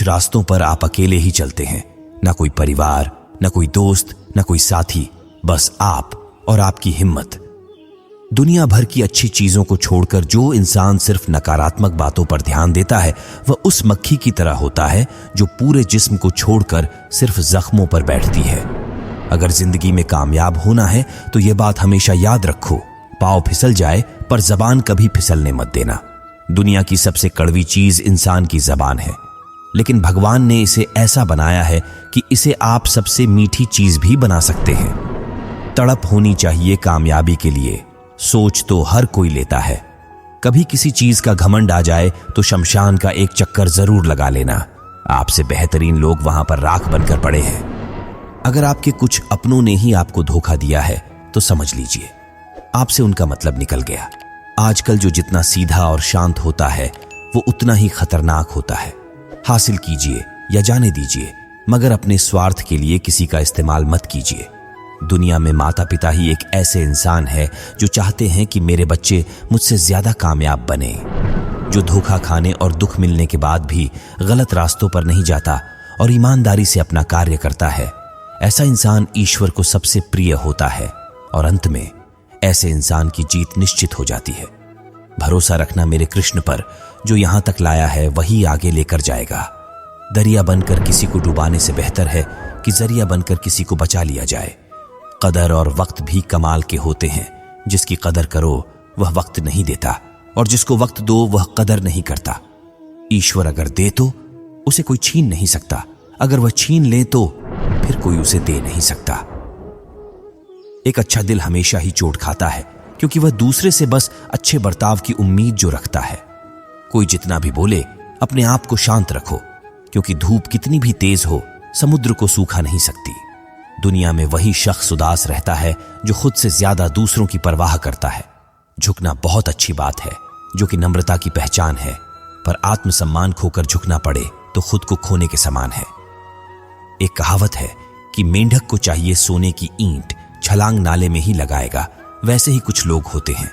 रास्तों पर आप अकेले ही चलते हैं, ना कोई परिवार, ना कोई दोस्त, ना कोई साथी, बस आप और आपकी हिम्मत। दुनिया भर की अच्छी चीजों को छोड़कर जो इंसान सिर्फ नकारात्मक बातों पर ध्यान देता है, वह उस मक्खी की तरह होता है जो पूरे जिस्म को छोड़कर सिर्फ जख्मों पर बैठती है। अगर जिंदगी में कामयाब होना है तो यह बात हमेशा याद रखो, पाँव फिसल जाए पर जबान कभी फिसलने मत देना। दुनिया की सबसे कड़वी चीज इंसान की जबान है, लेकिन भगवान ने इसे ऐसा बनाया है कि इसे आप सबसे मीठी चीज भी बना सकते हैं। तड़प होनी चाहिए कामयाबी के लिए, सोच तो हर कोई लेता है। कभी किसी चीज का घमंड आ जाए तो शमशान का एक चक्कर जरूर लगा लेना। आपसे बेहतरीन लोग वहां पर राख बनकर पड़े हैं। अगर आपके कुछ अपनों ने ही आपको धोखा दिया है तो समझ लीजिए आपसे उनका मतलब निकल गया। आजकल जो जितना सीधा और शांत होता है वो उतना ही खतरनाक होता है। हासिल कीजिए या जाने दीजिए, मगर अपने स्वार्थ के लिए किसी का इस्तेमाल मत कीजिए। दुनिया में माता पिता ही एक ऐसे इंसान है जो चाहते हैं कि मेरे बच्चे मुझसे ज्यादा कामयाब बने। जो धोखा खाने और दुख मिलने के बाद भी गलत रास्तों पर नहीं जाता और ईमानदारी से अपना कार्य करता है, ऐसा इंसान ईश्वर को सबसे प्रिय होता है और अंत में ऐसे इंसान की जीत निश्चित हो जाती है। भरोसा रखना मेरे कृष्ण पर, जो यहां तक लाया है वही आगे लेकर जाएगा। दरिया बनकर किसी को डुबाने से बेहतर है कि जरिया बनकर किसी को बचा लिया जाए। कदर और वक्त भी कमाल के होते हैं। जिसकी कदर करो वह वक्त नहीं देता, और जिसको वक्त दो वह कदर नहीं करता। ईश्वर अगर दे तो उसे कोई छीन नहीं सकता, अगर वह छीन ले तो फिर कोई उसे दे नहीं सकता। एक अच्छा दिल हमेशा ही चोट खाता है, क्योंकि वह दूसरे से बस अच्छे बर्ताव की उम्मीद जो रखता है। कोई जितना भी बोले, अपने आप को शांत रखो, क्योंकि धूप कितनी भी तेज हो समुद्र को सूखा नहीं सकती। दुनिया में वही शख्स उदास रहता है जो खुद से ज्यादा दूसरों की परवाह करता है। झुकना बहुत अच्छी बात है, जो कि नम्रता की पहचान है, पर आत्मसम्मान खोकर झुकना पड़े तो खुद को खोने के समान है। एक कहावत है कि मेंढक को चाहिए सोने की ईंट, छलांग नाले में ही लगाएगा। वैसे ही कुछ लोग होते हैं।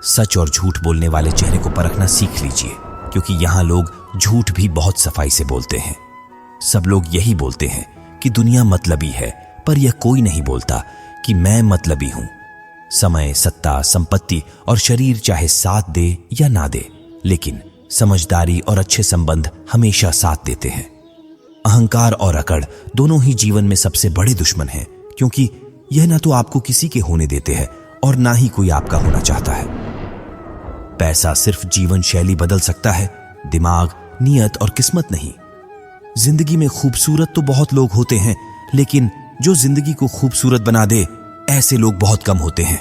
सच और झूठ बोलने वाले चेहरे को परखना सीख लीजिए, क्योंकि यहां लोग झूठ भी बहुत सफाई से बोलते हैं। सब लोग यही बोलते हैं कि दुनिया मतलबी है, पर यह कोई नहीं बोलता कि मैं मतलबी हूं। समय, सत्ता, संपत्ति और शरीर चाहे साथ दे या ना दे, लेकिन समझदारी और अच्छे संबंध हमेशा साथ देते हैं। अहंकार और अकड़ दोनों ही जीवन में सबसे बड़े दुश्मन हैं, क्योंकि यह ना तो आपको किसी के होने देते हैं और ना ही कोई आपका होना चाहता है। पैसा सिर्फ जीवन शैली बदल सकता है, दिमाग, नियत और किस्मत नहीं। जिंदगी में खूबसूरत तो बहुत लोग होते हैं, लेकिन जो जिंदगी को खूबसूरत बना दे, ऐसे लोग बहुत कम होते हैं।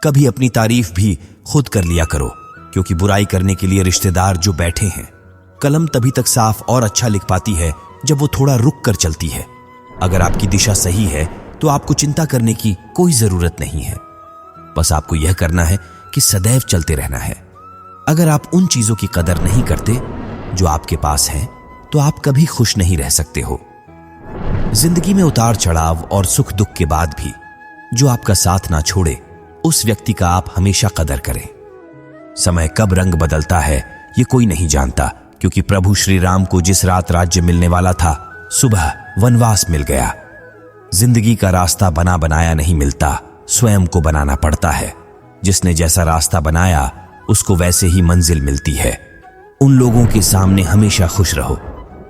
कभी अपनी तारीफ भी खुद कर लिया करो, क्योंकि बुराई करने के लिए रिश्तेदार जो बैठे हैं। कलम तभी तक साफ और अच्छा लिख पाती है जब वो थोड़ा रुक कर चलती है। अगर आपकी दिशा सही है तो आपको चिंता करने की कोई जरूरत नहीं है। बस आपको यह करना है कि सदैव चलते रहना है। अगर आप उन चीजों की कदर नहीं करते जो आपके पास हैं, तो आप कभी खुश नहीं रह सकते हो। जिंदगी में उतार चढ़ाव और सुख दुख के बाद भी जो आपका साथ ना छोड़े, उस व्यक्ति का आप हमेशा कदर करें। समय कब रंग बदलता है ये कोई नहीं जानता, क्योंकि प्रभु श्री राम को जिस रात राज्य मिलने वाला था, सुबह वनवास मिल गया। जिंदगी का रास्ता बना बनाया नहीं मिलता, स्वयं को बनाना पड़ता है। जिसने जैसा रास्ता बनाया उसको वैसे ही मंजिल मिलती है। उन लोगों के सामने हमेशा खुश रहो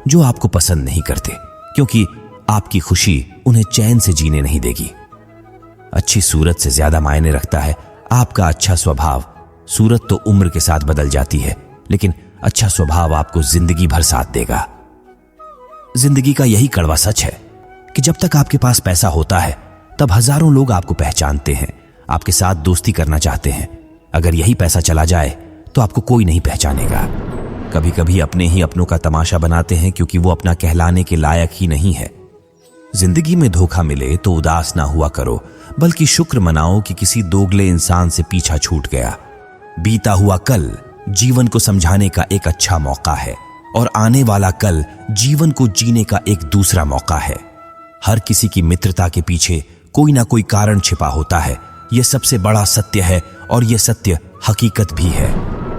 जो आपको पसंद नहीं करते, क्योंकि आपकी खुशी उन्हें चैन से जीने नहीं देगी। अच्छी सूरत से ज्यादा मायने रखता है आपका अच्छा स्वभाव। सूरत तो उम्र के साथ बदल जाती है, लेकिन अच्छा स्वभाव आपको जिंदगी भर साथ देगा। जिंदगी का यही कड़वा सच है कि जब तक आपके पास पैसा होता है, तब हजारों लोग आपको पहचानते हैं, आपके साथ दोस्ती करना चाहते हैं। अगर यही पैसा चला जाए तो आपको कोई नहीं पहचानेगा। कभी कभी अपने ही अपनों का तमाशा बनाते हैं, क्योंकि वो अपना कहलाने के लायक ही नहीं है। जिंदगी में धोखा मिले तो उदास ना हुआ करो, बल्कि शुक्र मनाओ कि किसी दोगले इंसान से पीछा छूट गया। बीता हुआ कल जीवन को समझाने का एक अच्छा मौका है, और आने वाला कल जीवन को जीने का एक दूसरा मौका है। हर किसी की मित्रता के पीछे कोई ना कोई कारण छिपा होता है। यह सबसे बड़ा सत्य है, और यह सत्य हकीकत भी है।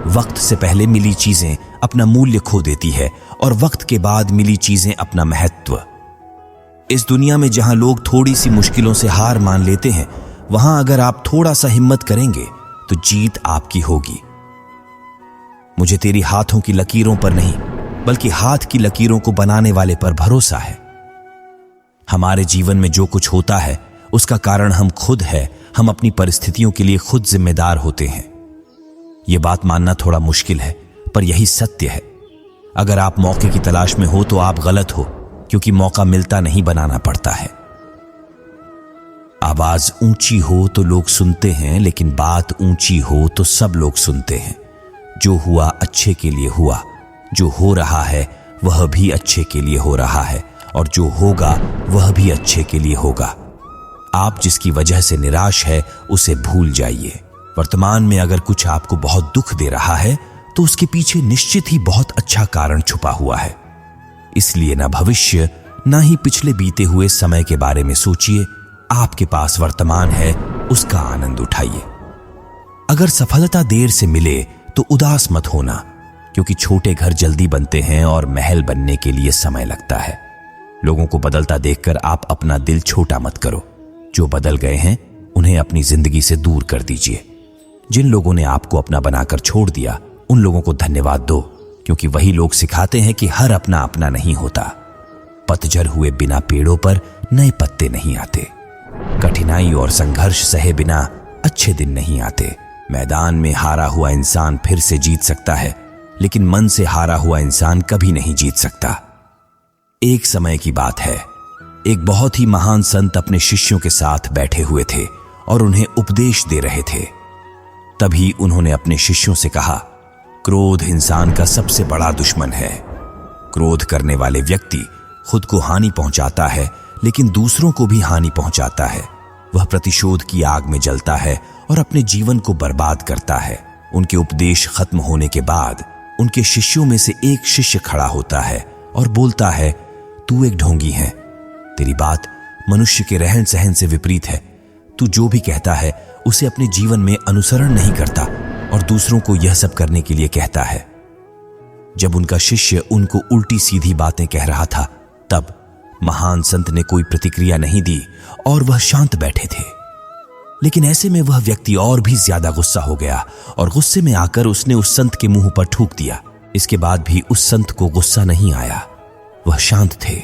वक्त से पहले मिली चीजें अपना मूल्य खो देती है और वक्त के बाद मिली चीजें अपना महत्व। इस दुनिया में जहां लोग थोड़ी सी मुश्किलों से हार मान लेते हैं, वहां अगर आप थोड़ा सा हिम्मत करेंगे तो जीत आपकी होगी। मुझे तेरी हाथों की लकीरों पर नहीं, बल्कि हाथ की लकीरों को बनाने वाले पर भरोसा है। हमारे जीवन में जो कुछ होता है उसका कारण हम खुद है। हम अपनी परिस्थितियों के लिए खुद जिम्मेदार होते हैं। यह बात मानना थोड़ा मुश्किल है, पर यही सत्य है। अगर आप मौके की तलाश में हो तो आप गलत हो, क्योंकि मौका मिलता नहीं, बनाना पड़ता है। आवाज ऊंची हो तो लोग सुनते हैं, लेकिन बात ऊंची हो तो सब लोग सुनते हैं। जो हुआ अच्छे के लिए हुआ, जो हो रहा है वह भी अच्छे के लिए हो रहा है, और जो होगा वह भी अच्छे के लिए होगा। आप जिसकी वजह से निराश है उसे भूल जाइए। वर्तमान में अगर कुछ आपको बहुत दुख दे रहा है तो उसके पीछे निश्चित ही बहुत अच्छा कारण छुपा हुआ है। इसलिए ना भविष्य ना ही पिछले बीते हुए समय के बारे में सोचिए। आपके पास वर्तमान है, उसका आनंद उठाइए। अगर सफलता देर से मिले तो उदास मत होना, क्योंकि छोटे घर जल्दी बनते हैं और महल बनने के लिए समय लगता है। लोगों को बदलता देखकर आप अपना दिल छोटा मत करो। जो बदल गए हैं उन्हें अपनी जिंदगी से दूर कर दीजिए। जिन लोगों ने आपको अपना बनाकर छोड़ दिया, उन लोगों को धन्यवाद दो, क्योंकि वही लोग सिखाते हैं कि हर अपना अपना नहीं होता। पतझड़ हुए बिना पेड़ों पर नए पत्ते नहीं आते। कठिनाई और संघर्ष सहे बिना अच्छे दिन नहीं आते। मैदान में हारा हुआ इंसान फिर से जीत सकता है, लेकिन मन से हारा हुआ इंसान कभी नहीं जीत सकता। एक समय की बात है, एक बहुत ही महान संत अपने शिष्यों के साथ बैठे हुए थे और उन्हें उपदेश दे रहे थे। तभी उन्होंने अपने शिष्यों से कहा, क्रोध इंसान का सबसे बड़ा दुश्मन है। क्रोध करने वाले व्यक्ति खुद को हानि पहुंचाता है, लेकिन दूसरों को भी हानि पहुंचाता है। वह प्रतिशोध की आग में जलता है और अपने जीवन को बर्बाद करता है। उनके उपदेश खत्म होने के बाद उनके शिष्यों में से एक शिष्य खड़ा होता है और बोलता है, तू एक ढोंगी है। तेरी बात मनुष्य के रहन सहन से विपरीत है। तू जो भी कहता है उसे अपने जीवन में अनुसरण नहीं करता और दूसरों को यह सब करने के लिए कहता है। जब उनका शिष्य उनको उल्टी सीधी बातें कह रहा था, तब महान संत ने कोई प्रतिक्रिया नहीं दी और वह शांत बैठे थे। लेकिन ऐसे में वह व्यक्ति और भी ज्यादा गुस्सा हो गया और गुस्से में आकर उसने उस संत के मुंह पर थूक दिया। इसके बाद भी उस संत को गुस्सा नहीं आया। वह शांत थे।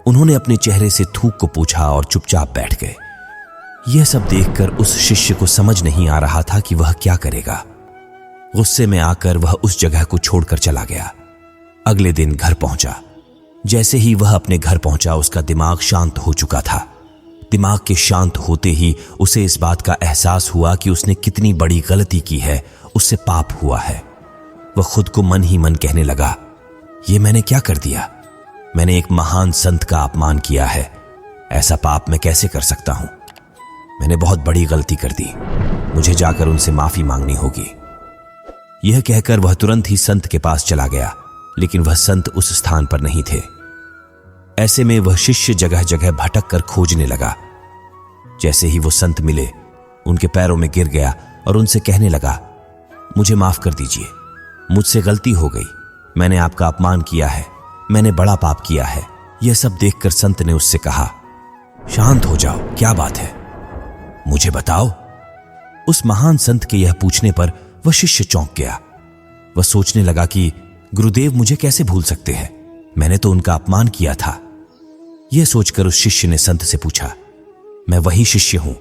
उन्होंने अपने चेहरे से थूक को पूछा और चुपचाप बैठ गए। यह सब देखकर उस शिष्य को समझ नहीं आ रहा था कि वह क्या करेगा। गुस्से में आकर वह उस जगह को छोड़कर चला गया। अगले दिन घर पहुंचा। जैसे ही वह अपने घर पहुंचा, उसका दिमाग शांत हो चुका था। दिमाग के शांत होते ही उसे इस बात का एहसास हुआ कि उसने कितनी बड़ी गलती की है, उससे पाप हुआ है। वह खुद को मन ही मन कहने लगा, यह मैंने क्या कर दिया? मैंने एक महान संत का अपमान किया है। ऐसा पाप मैं कैसे कर सकता हूं? मैंने बहुत बड़ी गलती कर दी। मुझे जाकर उनसे माफी मांगनी होगी। यह कहकर वह तुरंत ही संत के पास चला गया, लेकिन वह संत उस स्थान पर नहीं थे। ऐसे में वह शिष्य जगह जगह भटक कर खोजने लगा। जैसे ही वो संत मिले, उनके पैरों में गिर गया और उनसे कहने लगा, मुझे माफ कर दीजिए, मुझसे गलती हो गई। मैंने आपका अपमान किया है, मैंने बड़ा पाप किया है। यह सब देखकर संत ने उससे कहा, शांत हो जाओ, क्या बात है, मुझे बताओ। उस महान संत के यह पूछने पर वह शिष्य चौंक गया। वह सोचने लगा कि गुरुदेव मुझे कैसे भूल सकते हैं, मैंने तो उनका अपमान किया था। यह सोचकर उस शिष्य ने संत से पूछा, मैं वही शिष्य हूं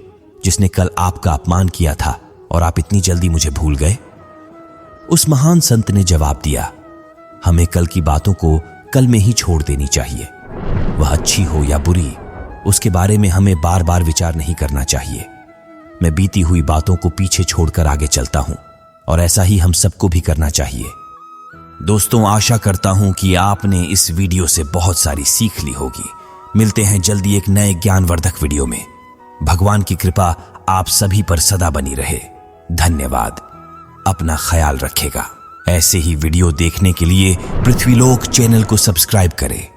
जिसने कल आपका अपमान किया था और आप इतनी जल्दी मुझे भूल गए? उस महान संत ने जवाब दिया, हमें कल की बातों को कल में ही छोड़ देनी चाहिए। वह अच्छी हो या बुरी, उसके बारे में हमें बार बार विचार नहीं करना चाहिए। मैं बीती हुई बातों को पीछे छोड़कर आगे चलता हूं और ऐसा ही हम सबको भी करना चाहिए। दोस्तों, आशा करता हूं कि आपने इस वीडियो से बहुत सारी सीख ली होगी। मिलते हैं जल्दी एक नए ज्ञानवर्धक वीडियो में। भगवान की कृपा आप सभी पर सदा बनी रहे। धन्यवाद। अपना ख्याल रखेगा। ऐसे ही वीडियो देखने के लिए पृथ्वीलोक चैनल को सब्सक्राइब करें।